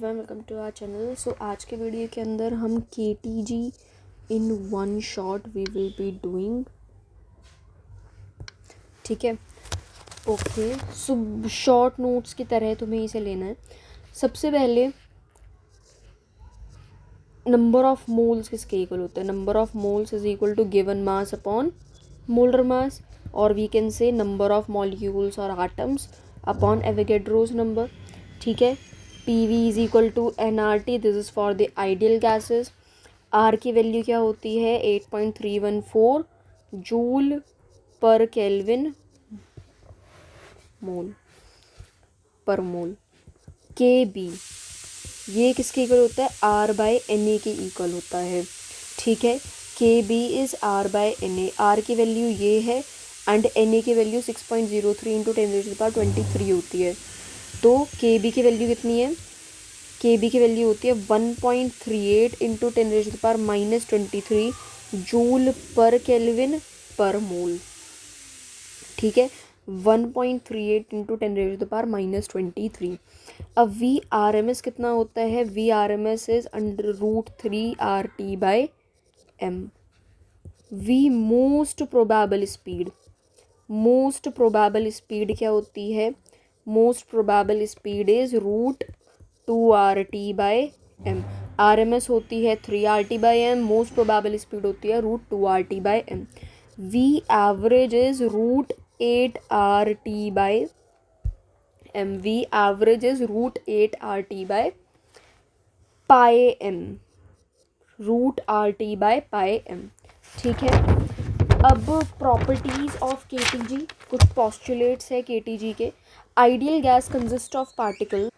Everyone, welcome to our channel. So आज के video के अंदर हम KTG in one shot we will be doing. ठीक है, ओके। सो शॉर्ट नोट्स की तरह तुम्हें इसे लेना है। सबसे पहले नंबर ऑफ मोल्स किसके इक्वल होता है? Number of moles is equal to given mass upon molar mass, और we can say number of molecules और आटम्स अपॉन एवोगैड्रोस नंबर। ठीक है, PV is equal to nRT, this is for the ideal gases. R की value क्या होती है? 8.314 joule पर kelvin मोल पर मोल। KB ये किसके इक्वल होता है? R/Na के इक्वल होता है। ठीक है, KB इज़ R/Na। R की वैल्यू ये है एंड Na की वैल्यू 6.03 इंटू 10⁻23 होती है। तो KB की वैल्यू कितनी है? KB की वैल्यू होती है 1.38 इंटू 10⁻23 जूल पर केल्विन पर मोल। ठीक है, 1.38 इंटू 10⁻23। अब VRMS कितना होता है? VRMS is √3RT/m। V most probable speed क्या होती है? Most probable speed is √2RT/m। RMS होती है 3RT/m, मोस्ट प्रोबेबल स्पीड होती है √2RT/m। V average is √8RT/m। V average is √8RT/m, √RT/m। ठीक है, अब प्रॉपर्टीज ऑफ KTG, कुछ पॉस्टुलेट्स है KTG के। Ideal gas consist of particle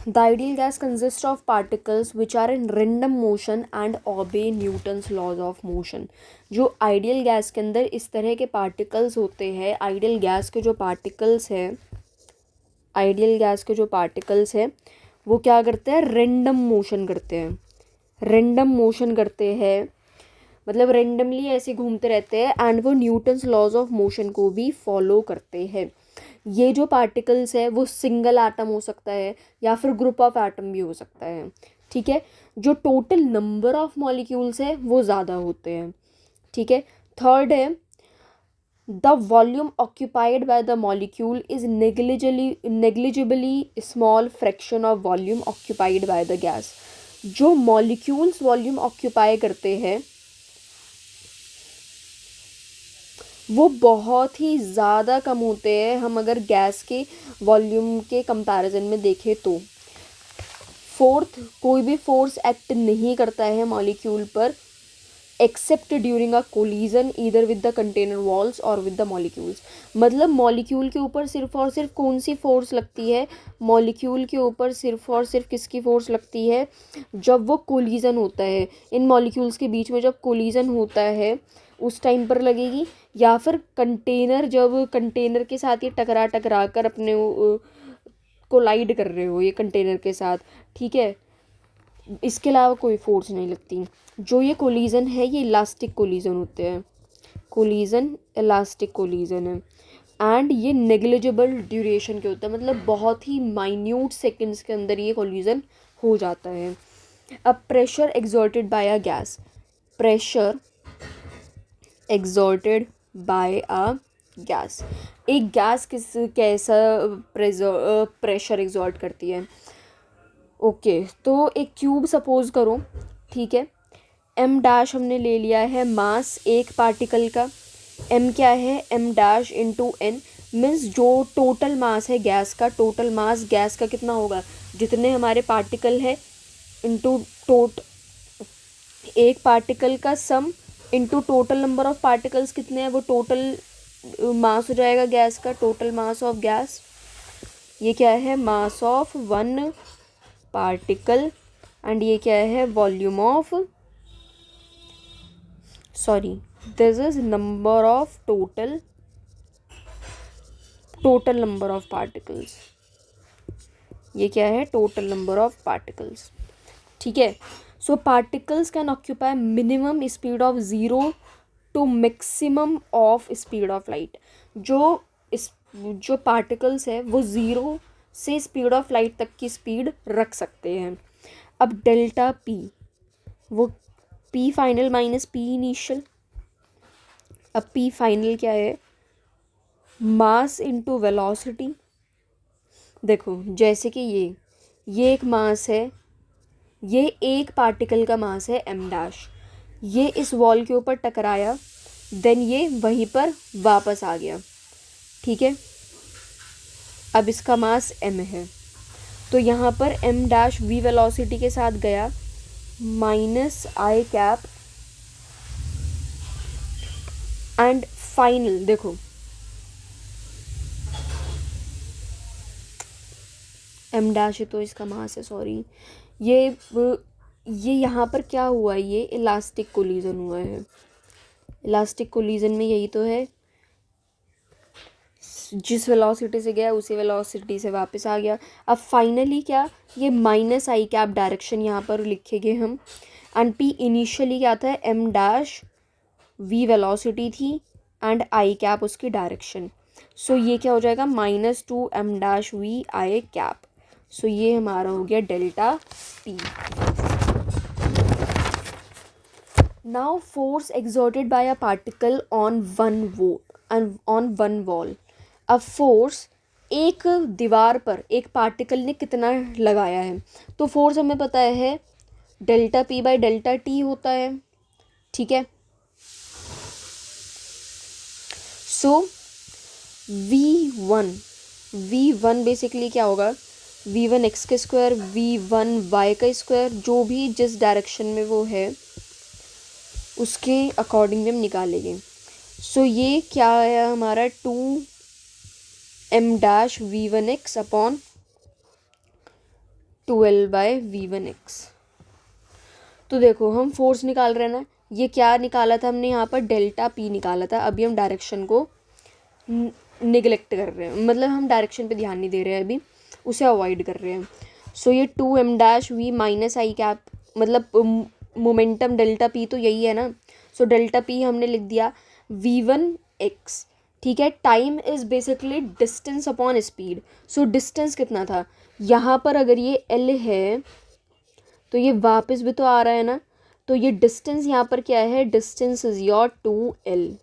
the ideal gas consist of particles which are in random motion and obey Newton's laws of motion. जो ideal gas के अंदर इस तरह के पार्टिकल्स होते हैं, आइडियल गैस के जो पार्टिकल्स हैं वो क्या करते हैं? रेंडम मोशन करते हैं, मतलब रेंडमली ऐसे घूमते रहते हैं एंड वो न्यूटन्स लॉज ऑफ मोशन को भी फॉलो करते हैं। ये जो पार्टिकल्स है वो सिंगल एटम हो सकता है या फिर ग्रुप ऑफ एटम भी हो सकता है। ठीक है, जो टोटल नंबर ऑफ मॉलिक्यूल्स है वो ज़्यादा होते हैं। ठीक है, थर्ड है the volume occupied by the molecule is negligibly small fraction of volume occupied by the gas. जो मॉलिक्यूल्स वॉल्यूम ऑक्यूपाई करते हैं वो बहुत ही ज़्यादा कम होते हैं, हम अगर गैस के वॉल्यूम के कंपैरिजन में देखें तो। फोर्थ, कोई भी फोर्स एक्ट नहीं करता है मॉलिक्यूल पर accept during a collision either with the container walls और विद द मॉलिक्यूल्स। मतलब मॉलिक्यूल के ऊपर सिर्फ और सिर्फ कौन सी फोर्स लगती है? मॉलिक्यूल के ऊपर सिर्फ और सिर्फ किसकी फोर्स लगती है? जब वो कोलिजन होता है, इन मॉलिक्यूल्स के बीच में जब कोलिजन होता है उस टाइम पर लगेगी, या फिर जब कंटेनर के साथ ये टकरा कर अपने कोलाइड कर रहे हो ये कंटेनर के साथ। ठीक है, इसके अलावा कोई फोर्स नहीं लगती। जो ये कोलिजन है ये इलास्टिक कोलिजन होते हैं, इलास्टिक कोलिजन है एंड ये नेग्लिजिबल ड्यूरेशन के होता है, मतलब बहुत ही माइन्यूट सेकंड्स के अंदर ये कोलिजन हो जाता है। अब pressure exerted by a gas, एक गैस कैसा प्रेशर एग्जर्ट करती है? ओके, तो एक क्यूब सपोज करो। ठीक है, m' हमने ले लिया है मास एक पार्टिकल का। m क्या है? m' इंटू n मीन्स जो टोटल मास है गैस का, टोटल मास गैस का कितना होगा? जितने हमारे पार्टिकल है इंटू एक पार्टिकल का sum into total number of particles कितने हैं, वो टोटल मास हो जाएगा गैस का, टोटल मास ऑफ गैस। ये क्या है? Mass of one particle and ये क्या है? Volume of, sorry, this is number of total number of particles. ये क्या है? Total number of particles. ठीक है, so particles can occupy minimum speed of 0 to maximum of speed of light. जो particles है वो 0 से स्पीड ऑफ लाइट तक की स्पीड रख सकते हैं। अब डेल्टा पी, वो P final minus P initial. अब पी फाइनल क्या है, मास इनटू वेलोसिटी। देखो जैसे कि ये एक मास है, ये एक पार्टिकल का मास है एम डैश, ये इस वॉल के ऊपर टकराया, देन ये वहीं पर वापस आ गया, ठीक है। अब इसका मास एम है, तो यहाँ पर एम डैश वी वेलोसिटी के साथ गया, minus I cap, and final देखो एम डैश है तो इसका मास है, सॉरी, ये यहाँ पर क्या हुआ है, ये इलास्टिक कोलिजन हुआ है। इलास्टिक कोलिजन में यही तो है, जिस वेलोसिटी से गया उसी वेलोसिटी से वापस आ गया। अब फाइनली क्या, ये माइनस आई कैप डायरेक्शन यहाँ पर लिखेंगे हम, एंड पी इनिशियली क्या था, एम डैश वी वेलोसिटी थी एंड आई कैप उसकी डायरेक्शन। सो ये क्या हो जाएगा, -2m-vi कैप। सो ये हमारा हो गया delta P. Now force exerted by a particle on one wall। अब फोर्स एक दीवार पर एक पार्टिकल ने कितना लगाया है, तो फोर्स हमें पता है delta P by delta T होता है, ठीक है। सो V1 बेसिकली क्या होगा, V1 x का स्क्वायर, V1 y का स्क्वायर, जो भी जिस डायरेक्शन में वो है उसके अकॉर्डिंग हम निकालेंगे। सो ये क्या है हमारा, 2m-v1x अपॉन 12/v1x। तो देखो हम फोर्स निकाल रहे हैं ना, ये क्या निकाला था हमने यहाँ पर, डेल्टा पी निकाला था। अभी हम डायरेक्शन को निगलेक्ट कर रहे हैं, मतलब हम डायरेक्शन पे ध्यान नहीं दे रहे हैं, अभी उसे अवॉइड कर रहे हैं। सो ये 2m-v माइनस आई कैप, मतलब मोमेंटम डेल्टा पी तो यही है ना। सो डेल्टा पी हमने लिख दिया v1x, ठीक है। Time is basically distance upon speed. So distance कितना था, यहाँ पर अगर ये l है तो ये वापस भी तो आ रहा है ना, तो ये डिस्टेंस यहाँ पर क्या है, डिस्टेंस इज़ योर 2l,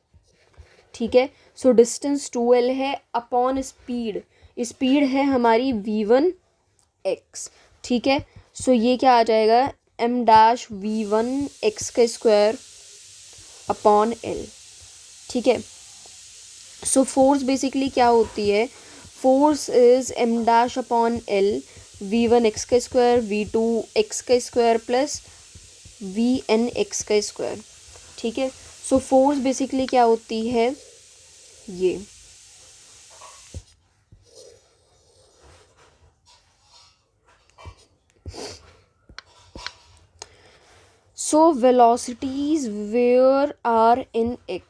ठीक है। सो डिस्टेंस 2l है अपॉन स्पीड, स्पीड है हमारी v1x, ठीक है। सो ये क्या आ जाएगा, m-v1x का स्क्वायर अपॉन l, ठीक है। सो फोर्स बेसिकली क्या होती है, force is m- upon l, v1x का स्क्वायर, v2x का स्क्वायर प्लस vnx का स्क्वायर, ठीक है। सो फोर्स बेसिकली क्या होती है, ये so velocities where are in x,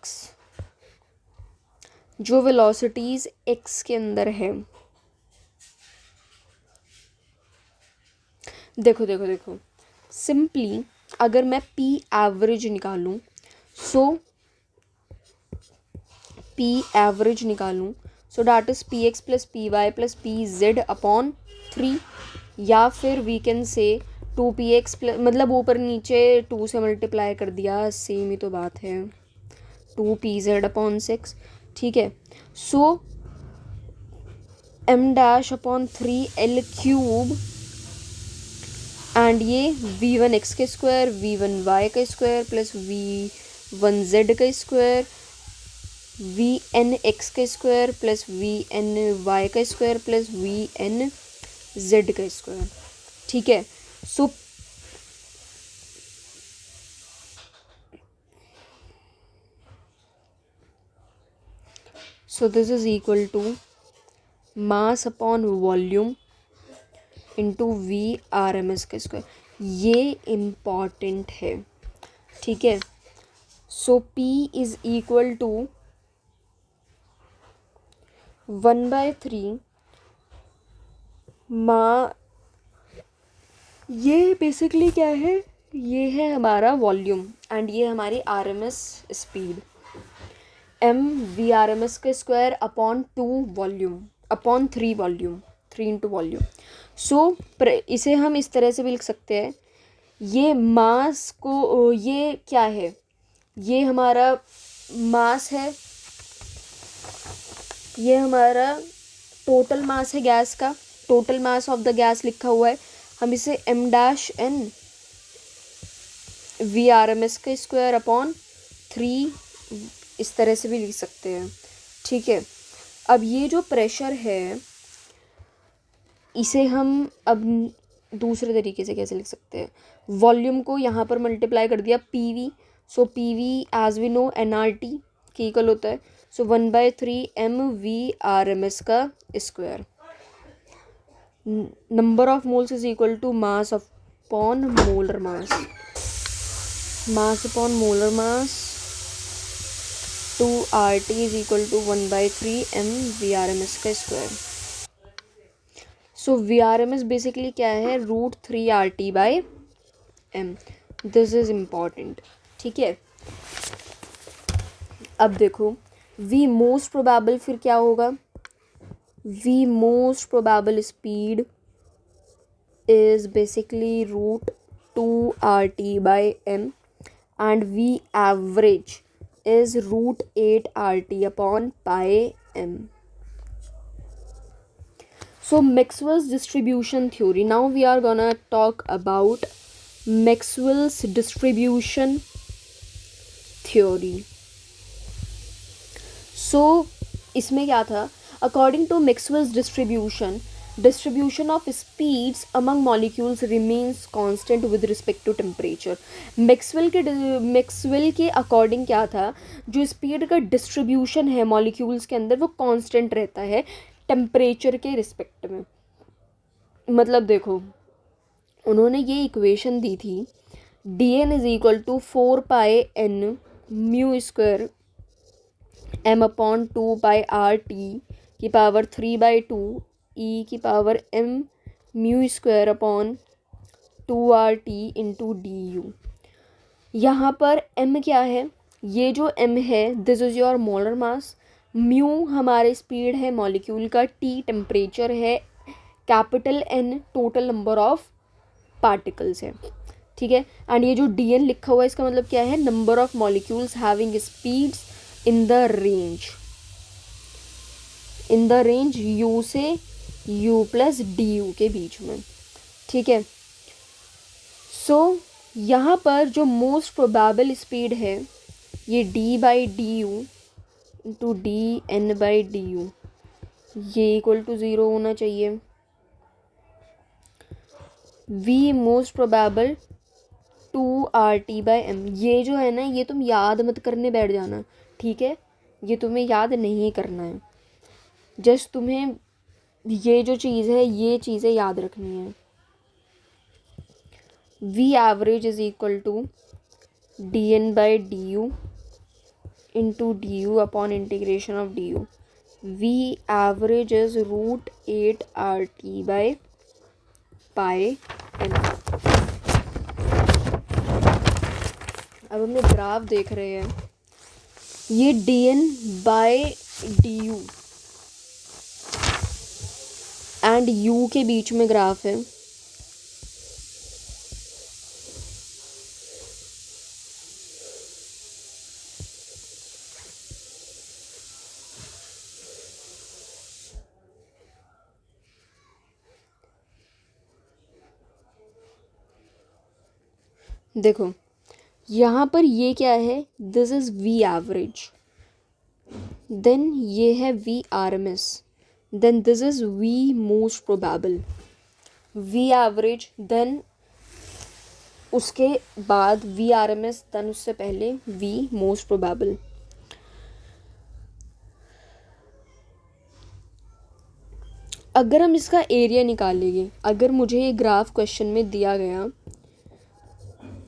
जो वेलोसिटीज x के अंदर है, देखो देखो देखो सिंपली अगर मैं p एवरेज निकालूं, सो p एवरेज निकालूं, so that is px plus P Y plus P Z upon 3, या फिर वी कैन से 2px प्लस, मतलब ऊपर नीचे 2 से मल्टीप्लाई कर दिया, सेम ही तो बात है, 2pz अपॉन 6, ठीक है। सो m-3l³ एंड ये v1x का स्क्वायर, v1y का स्क्वायर प्लस v1z का स्क्वायर, vnx का स्क्वायर प्लस vny का स्क्वायर प्लस vnz का स्क्वायर, ठीक है। So this is equal to mass upon volume into v/RMS का स्क्वायर। ये इम्पॉर्टेंट है, ठीक है। So p is equal to 1/3 माँ, ये बेसिकली क्या है, ये है हमारा वॉल्यूम एंड ये हमारी RMS स्पीड, m v/RMS का square upon 2 volume upon 3 volume, 3 into volume. So इसे हम इस तरह से भी लिख सकते हैं, ये मास को, ये क्या है, ये हमारा मास है, ये हमारा टोटल मास है गैस का, total mass of the gas लिखा हुआ है। हम इसे m डैश n VRMS का स्क्वायर अपॉन 3 इस तरह से भी लिख सकते हैं, ठीक है। अब ये जो प्रेशर है इसे हम अब दूसरे तरीके से कैसे लिख सकते हैं, वॉल्यूम को यहाँ पर मल्टीप्लाई कर दिया PV, so PV as we know NRT के इक्वल होता है, सो 1/3 MVRMS का square. Number of moles is equal to mass upon molar mass, mass upon molar mass 2RT is equal to 1/3 MVRMS का स्क्वायर। सो VRMS बेसिकली क्या है, √3RT/m। This is important, ठीक है। अब देखो V मोस्ट प्रोबेबल फिर क्या होगा, V most probable speed is basically √2RT/m and V average is √8RT/m. So Maxwell's distribution theory. Now we are gonna talk about Maxwell's distribution theory. So इसमें क्या था, according to Maxwell's distribution of speeds among molecules remains constant with respect to temperature. Maxwell के according क्या था, जो speed का distribution है molecules के अंदर वो कांस्टेंट रहता है टेम्परेचर के रिस्पेक्ट में। मतलब देखो उन्होंने ये इक्वेशन दी थी, dN is equal to 4πn mu square m/2πRT की पावर 3/2 e की power m mu square upon 2RT into DU। यहाँ पर m क्या है, ये जो m है this is your molar mass, mu हमारे स्पीड है मॉलिक्यूल का, t टेम्परेचर है, capital N total number of particles है, ठीक है। एंड ये जो dN लिखा हुआ है इसका मतलब क्या है, number of molecules having speeds in the range u से u प्लस du के बीच में, ठीक है। सो यहाँ पर जो मोस्ट प्रोबेबल स्पीड है ये d/du इंटू dN/du, ये इक्वल टू 0 होना चाहिए। V मोस्ट प्रोबेबल 2RT/m, ये जो है ना ये तुम याद मत करने बैठ जाना, ठीक है, ये तुम्हें याद नहीं करना है, जस्ट तुम्हें ये जो चीज़ है ये चीज़ें याद रखनी है। V average is equal to dN/du into du upon integration of du। V average is √8RT/m। अब हमने ग्राफ देख रहे हैं, ये dN/du एंड u के बीच में ग्राफ है। देखो यहाँ पर ये क्या है, this is V average, then ये है VRMS, then this is V most probable, V average, then उसके बाद VRMS, देन उससे पहले V मोस्ट प्रोबेबल। अगर हम इसका एरिया निकालेंगे, अगर मुझे ये ग्राफ क्वेश्चन में दिया गया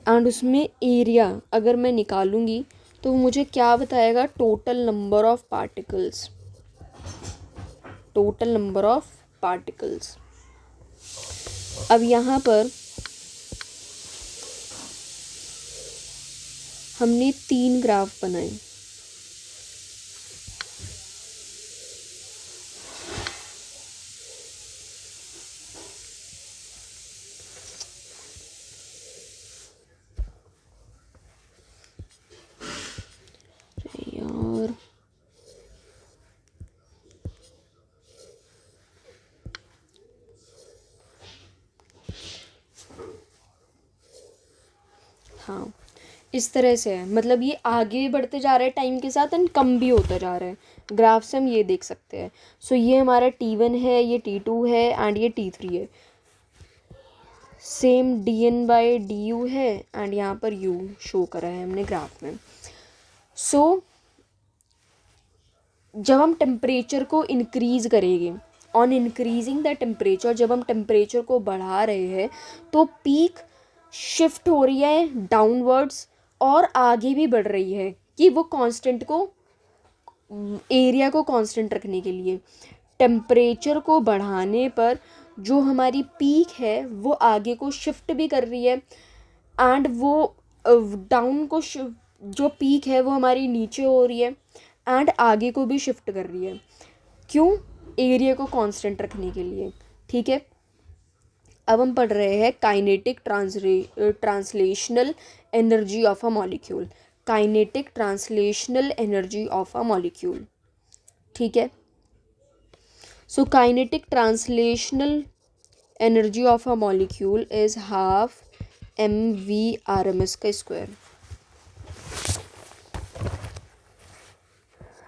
एंड उसमें एरिया अगर मैं निकालूंगी तो मुझे क्या बताएगा, total number of particles, total number of particles. अब यहाँ पर हमने 3 ग्राफ बनाए, हाँ, इस तरह से है, मतलब ये आगे बढ़ते जा रहा है टाइम के साथ एंड कम भी होता जा रहा है। ग्राफ से हम ये देख सकते हैं। सो ये हमारा T1 है, ये T2 है एंड ये T3 है। सेम dN/du है एंड यहाँ पर u शो करा है हमने ग्राफ में। सो जब हम टेम्परेचर को इंक्रीज़ करेंगे, ऑन इंक्रीजिंग द टेम्परेचर, जब हम टेम्परेचर को बढ़ा रहे हैं तो पीक शिफ्ट हो रही है डाउनवर्ड्स और आगे भी बढ़ रही है कि वो कांस्टेंट को, एरिया को कांस्टेंट रखने के लिए। टेम्परेचर को बढ़ाने पर जो हमारी पीक है वो आगे को शिफ्ट भी कर रही है एंड वो डाउन को जो पीक है वो हमारी नीचे हो रही है एंड आगे को भी शिफ्ट कर रही है। क्यों? एरिया को कांस्टेंट रखने के लिए। ठीक है, अब हम पढ़ रहे हैं kinetic translational energy of a molecule. Kinetic translational energy of a molecule. ठीक है, सो kinetic translational energy of a molecule is half mv/RMS का स्क्वायर।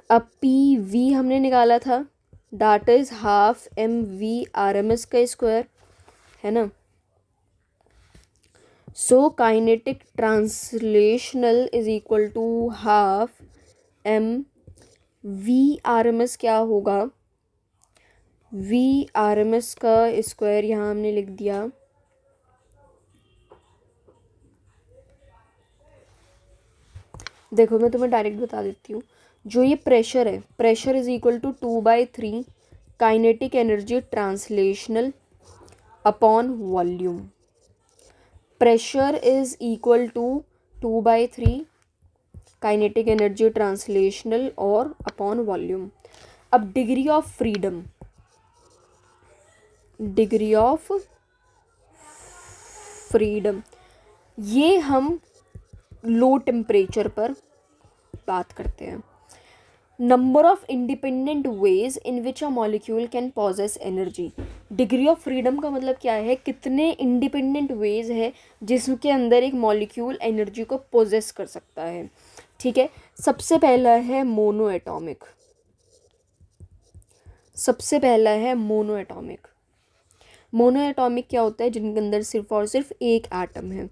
अब PV हमने निकाला था, दैट इज हाफ mv/RMS का स्क्वायर, है ना। So kinetic translational is equal to half mv/RMS क्या होगा, v/RMS का स्क्वायर यहाँ हमने लिख दिया देखो मैं तुम्हें डायरेक्ट बता देती हूँ। जो ये प्रेशर है, pressure is equal to 2/3 kinetic energy translational upon volume. Pressure is equal to 2/3 kinetic energy translational और अपॉन वॉल्यूम। अब degree of freedom, degree of freedom, ये हम लो टेम्परेचर पर बात करते हैं। Number of independent ways in which a molecule can possess energy. Degree of freedom का मतलब क्या है, कितने इंडिपेंडेंट वेज है जिसके अंदर एक मॉलिक्यूल एनर्जी को पोजेस कर सकता है। ठीक है, सबसे पहला है मोनो एटॉमिक, सबसे पहला है मोनो एटॉमिक। मोनो एटॉमिक क्या होता है, जिनके अंदर सिर्फ और सिर्फ एक एटम है।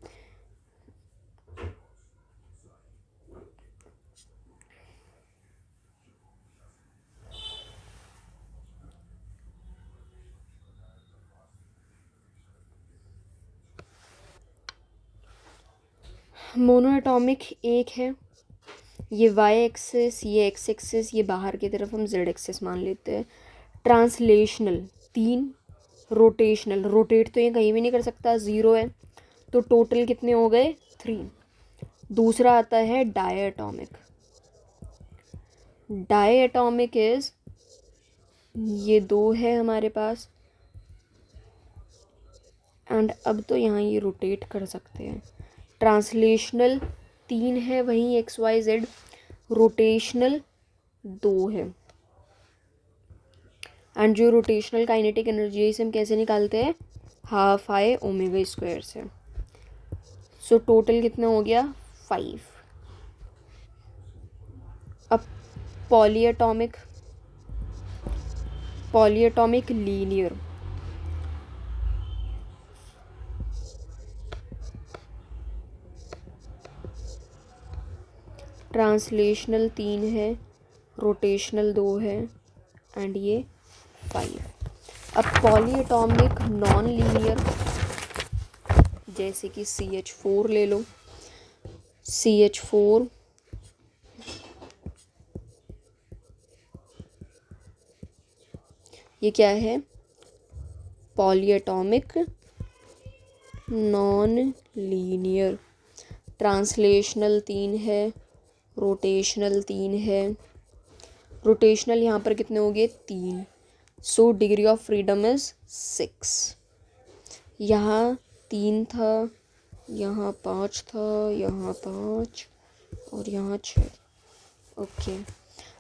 मोनो एटॉमिक एक है, ये वाई एक्सिस, ये एक्स एक्सिस, ये बाहर की तरफ हम जेड एक्सिस मान लेते हैं। ट्रांसलेशनल 3, रोटेशनल, रोटेट तो ये कहीं भी नहीं कर सकता, 0 है, तो टोटल कितने हो गए 3। दूसरा आता है डायएटॉमिक, डायएटॉमिक इज, ये 2 है हमारे पास एंड अब तो यहाँ ये रोटेट कर सकते हैं। ट्रांसलेशनल 3 है, वहीं एक्स वाई जेड, रोटेशनल 2 है। एंड जो रोटेशनल काइनेटिक एनर्जी है इसे हम कैसे निकालते हैं, हाफ आई ओमेगा स्क्वायर से। सो टोटल कितना हो गया 5। अब पॉलीएटॉमिक, पॉलीएटॉमिक लीनियर, ट्रांसलेशनल 3 है, रोटेशनल 2 है एंड ये 5। अब पॉलीएटॉमिक नॉन लीनियर, जैसे कि CH4 ले लो, CH4 ये क्या है, पॉलीएटॉमिक नॉन लीनियर। ट्रांसलेशनल 3 है, रोटेशनल 3 है, रोटेशनल यहाँ पर कितने हो गए 3। So degree of freedom is 6। यहाँ 3 था, यहाँ 5 था, यहाँ 5 और यहाँ 6। ओके,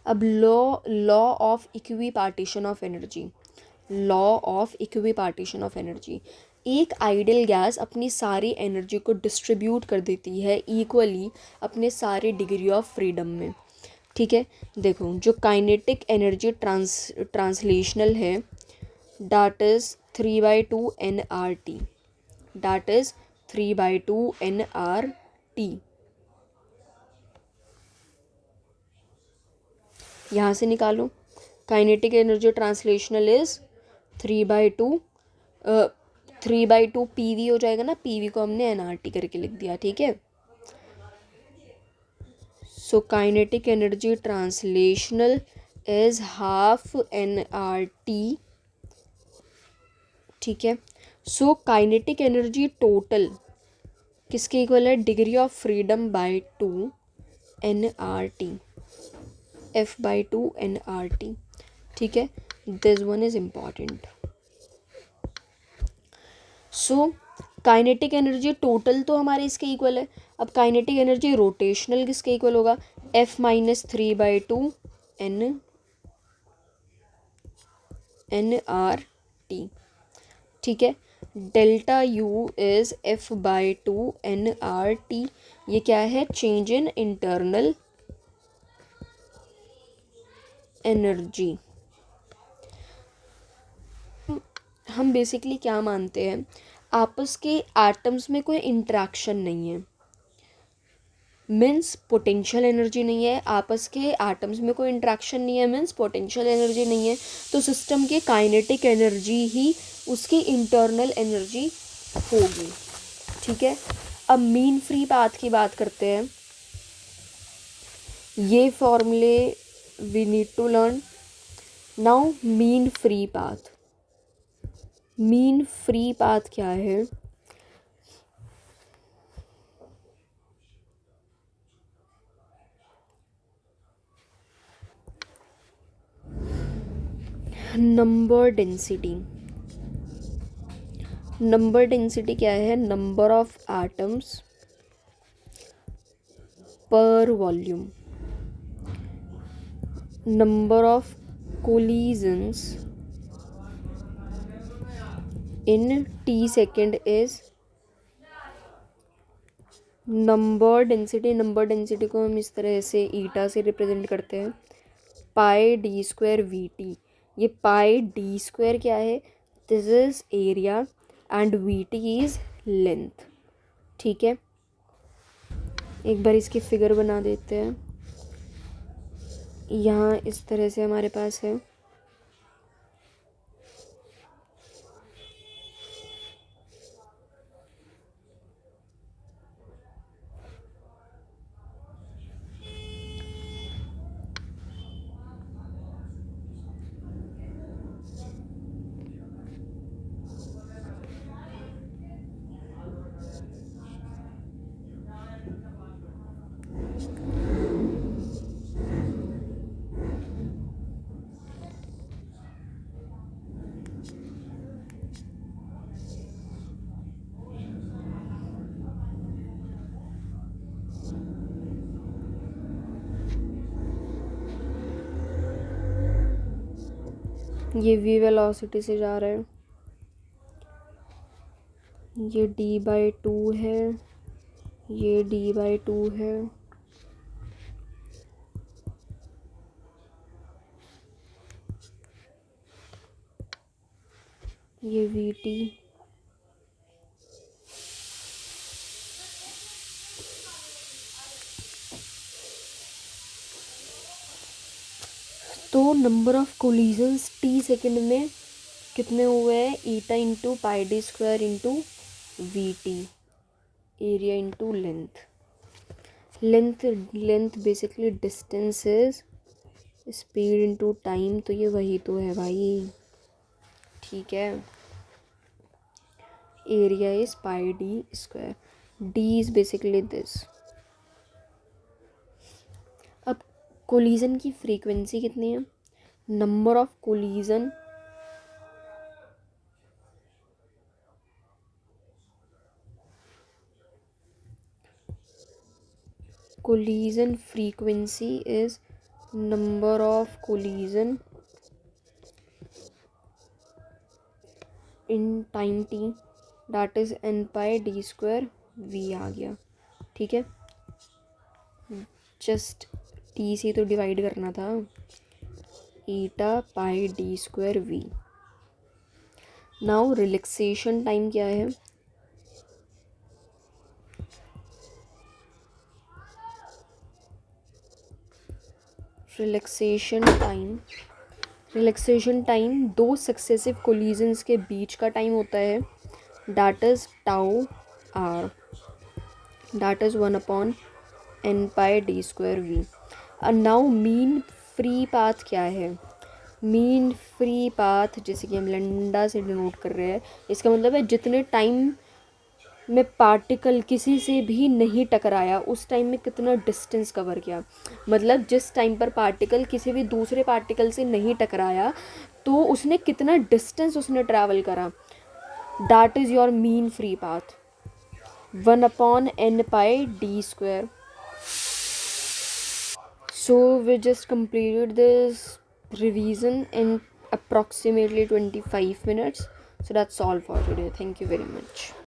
अब law of equi partition of energy, law of equi partition of energy. एक आइडियल गैस अपनी सारी एनर्जी को डिस्ट्रीब्यूट कर देती है इक्वली अपने सारे डिग्री ऑफ फ्रीडम में, ठीक है। देखो जो काइनेटिक एनर्जी ट्रांसलेशनल है, that is 3/2 nRT, that is 3/2 nRT। यहाँ से निकालो, kinetic energy translational is 3/2 PV हो जाएगा ना, PV को हमने nRT करके लिख दिया, ठीक है। So kinetic energy translational is half nRT, ठीक है। सो काइनेटिक एनर्जी टोटल किसके इक्वल है, degree of freedom bye 2 nRT, F/2 nRT, ठीक है। This one is important. So kinetic energy total तो हमारे इसके इक्वल है। अब काइनेटिक एनर्जी रोटेशनल किसके इक्वल होगा, F-3/2 nRT, ठीक है। Delta U is F/2 nRT। ये क्या है, चेंज इन इंटरनल एनर्जी। हम बेसिकली क्या मानते हैं, आपस के एटम्स में कोई इंटरेक्शन नहीं है, मीन्स पोटेंशियल एनर्जी नहीं है, आपस के एटम्स में कोई इंटरेक्शन नहीं है, मीन्स पोटेंशियल एनर्जी नहीं है, तो सिस्टम की काइनेटिक एनर्जी ही उसकी इंटरनल एनर्जी होगी, ठीक है। अब मीन फ्री पाथ की बात करते हैं। ये फॉर्मूले we need to learn now. Mean free path, mean free path क्या है, नंबर डेंसिटी। नंबर डेंसिटी क्या है, number of atoms per volume, number of collisions in t second is number density. Number density को हम इस तरह से ईटा से रिप्रेजेंट करते हैं, πd²VT। ये πd² क्या है, this is area and VT is length, ठीक है। एक बार इसकी फिगर बना देते हैं। यहाँ इस तरह से हमारे पास है, ये v वेलोसिटी से जा रहा है, ये d/2 है, ये d/2 है, ये VT, तो number of collisions t second में कितने हुए हैं, eta into πd² into VT, area into length. Length basically distance is speed into time, तो ये वही तो है भाई, ठीक है। Area is πd², d is basically this. अब कोलिजन की फ्रीक्वेंसी कितनी है, number of collision collision frequency is number of collision in time t, that is n pi d square v आ गया, ठीक है। जस्ट टी से तो डिवाइड करना था, eta pi d square v. Now relaxation time क्या है, रिलैक्सेशन टाइम दो सक्सेसिव कोलिजन्स के बीच का टाइम होता है, that is tau r, that is 1 upon n pi d square v. Now mean free path क्या है, मीन फ्री पाथ जैसे कि हम लैम्डा से डिनोट कर रहे हैं, इसका मतलब है जितने टाइम में पार्टिकल किसी से भी नहीं टकराया उस टाइम में कितना डिस्टेंस कवर किया। मतलब जिस टाइम पर पार्टिकल किसी भी दूसरे पार्टिकल से नहीं टकराया तो उसने कितना डिस्टेंस उसने ट्रैवल करा, that is your mean free path, 1/n pi d square. So we just completed this revision in approximately 25 minutes. So that's all for today. Thank you very much.